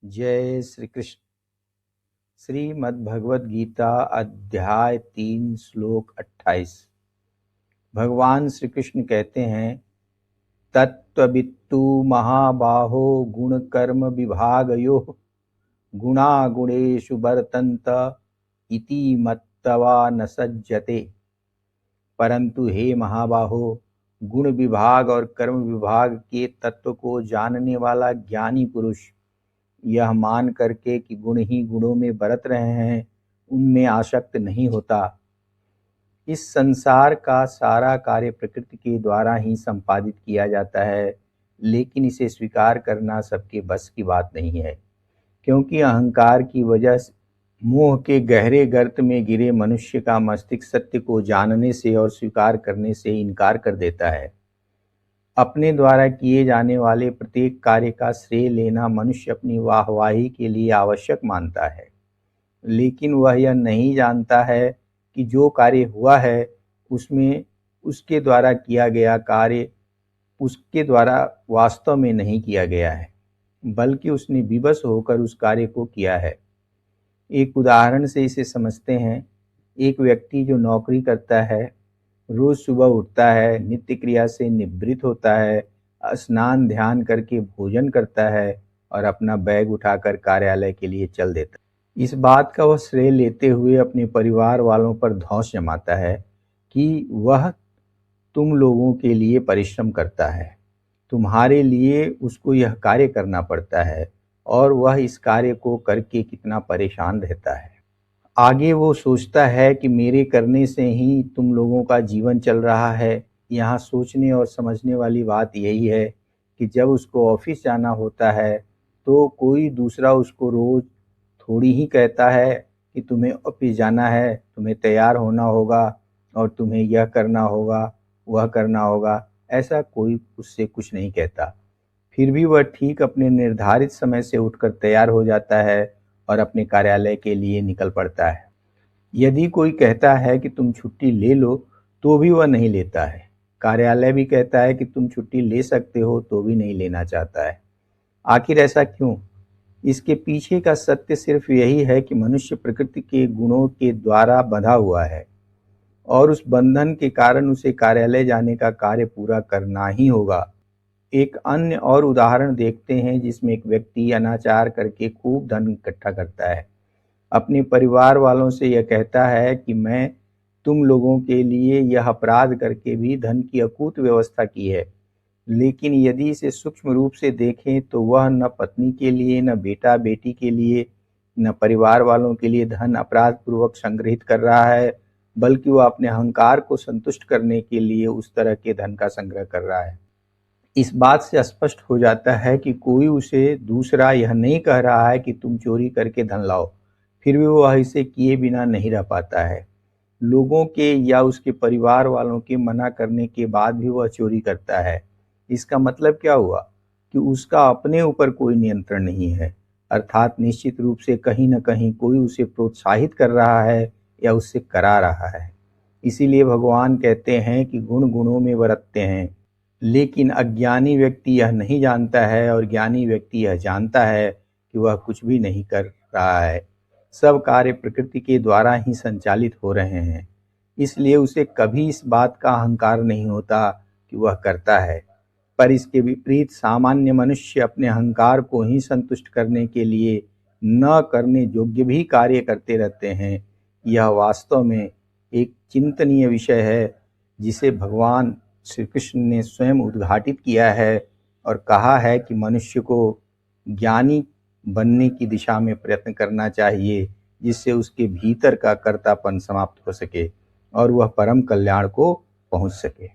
जय श्री कृष्ण। श्रीमद्भगवद गीता अध्याय 3 श्लोक 28। भगवान श्री कृष्ण कहते हैं, तत्त्ववित्तु महाबाहो गुण कर्म विभागयोः गुणा गुणेषु वर्तन्त इति मत्वा न सज्जते। परंतु हे महाबाहो, गुण विभाग और कर्म विभाग के तत्व को जानने वाला ज्ञानी पुरुष यह मान करके कि गुण ही गुणों में बरत रहे हैं, उनमें आसक्त नहीं होता। इस संसार का सारा कार्य प्रकृति के द्वारा ही संपादित किया जाता है, लेकिन इसे स्वीकार करना सबके बस की बात नहीं है, क्योंकि अहंकार की वजह से मोह के गहरे गर्त में गिरे मनुष्य का मस्तिष्क सत्य को जानने से और स्वीकार करने से इनकार कर देता है। अपने द्वारा किए जाने वाले प्रत्येक कार्य का श्रेय लेना मनुष्य अपनी वाहवाही के लिए आवश्यक मानता है, लेकिन वह यह नहीं जानता है कि जो कार्य हुआ है उसमें उसके द्वारा किया गया कार्य उसके द्वारा वास्तव में नहीं किया गया है, बल्कि उसने विवश होकर उस कार्य को किया है। एक उदाहरण से इसे समझते हैं। एक व्यक्ति जो नौकरी करता है, रोज सुबह उठता है, नित्य क्रिया से निवृत्त होता है, स्नान ध्यान करके भोजन करता है और अपना बैग उठाकर कार्यालय के लिए चल देता है। इस बात का वह श्रेय लेते हुए अपने परिवार वालों पर धौंस जमाता है कि वह तुम लोगों के लिए परिश्रम करता है, तुम्हारे लिए उसको यह कार्य करना पड़ता है और वह इस कार्य को करके कितना परेशान रहता है। आगे वो सोचता है कि मेरे करने से ही तुम लोगों का जीवन चल रहा है। यहाँ सोचने और समझने वाली बात यही है कि जब उसको ऑफिस जाना होता है तो कोई दूसरा उसको रोज थोड़ी ही कहता है कि तुम्हें ऑफिस जाना है, तुम्हें तैयार होना होगा और तुम्हें यह करना होगा, वह करना होगा। ऐसा कोई उससे कुछ नहीं कहता। फिर भी वह ठीक अपने निर्धारित समय से उठकर तैयार हो जाता है और अपने कार्यालय के लिए निकल पड़ता है। यदि कोई कहता है कि तुम छुट्टी ले लो तो भी वह नहीं लेता है। कार्यालय भी कहता है कि तुम छुट्टी ले सकते हो तो भी नहीं लेना चाहता है। आखिर ऐसा क्यों? इसके पीछे का सत्य सिर्फ यही है कि मनुष्य प्रकृति के गुणों के द्वारा बंधा हुआ है और उस बंधन के कारण उसे कार्यालय जाने का कार्य पूरा करना ही होगा। एक अन्य और उदाहरण देखते हैं, जिसमें एक व्यक्ति अनाचार करके खूब धन इकट्ठा करता है। अपने परिवार वालों से यह कहता है कि मैं तुम लोगों के लिए यह अपराध करके भी धन की अकूत व्यवस्था की है, लेकिन यदि इसे सूक्ष्म रूप से देखें तो वह न पत्नी के लिए, न बेटा बेटी के लिए, न परिवार वालों के लिए धन अपराध पूर्वक संग्रहित कर रहा है, बल्कि वह अपने अहंकार को संतुष्ट करने के लिए उस तरह के धन का संग्रह कर रहा है। इस बात से स्पष्ट हो जाता है कि कोई उसे दूसरा यह नहीं कह रहा है कि तुम चोरी करके धन लाओ, फिर भी वह इसे किए बिना नहीं रह पाता है। लोगों के या उसके परिवार वालों के मना करने के बाद भी वह चोरी करता है। इसका मतलब क्या हुआ कि उसका अपने ऊपर कोई नियंत्रण नहीं है, अर्थात निश्चित रूप से कहीं न कहीं कोई उसे प्रोत्साहित कर रहा है या उससे करा रहा है। इसीलिए भगवान कहते हैं कि गुण गुणों में बरतते हैं, लेकिन अज्ञानी व्यक्ति यह नहीं जानता है और ज्ञानी व्यक्ति यह जानता है कि वह कुछ भी नहीं कर रहा है। सब कार्य प्रकृति के द्वारा ही संचालित हो रहे हैं, इसलिए उसे कभी इस बात का अहंकार नहीं होता कि वह करता है। पर इसके विपरीत सामान्य मनुष्य अपने अहंकार को ही संतुष्ट करने के लिए न करने योग्य भी कार्य करते रहते हैं। यह वास्तव में एक चिंतनीय विषय है, जिसे भगवान श्री कृष्ण ने स्वयं उद्घाटित किया है और कहा है कि मनुष्य को ज्ञानी बनने की दिशा में प्रयत्न करना चाहिए, जिससे उसके भीतर का कर्तापन समाप्त हो सके और वह परम कल्याण को पहुंच सके।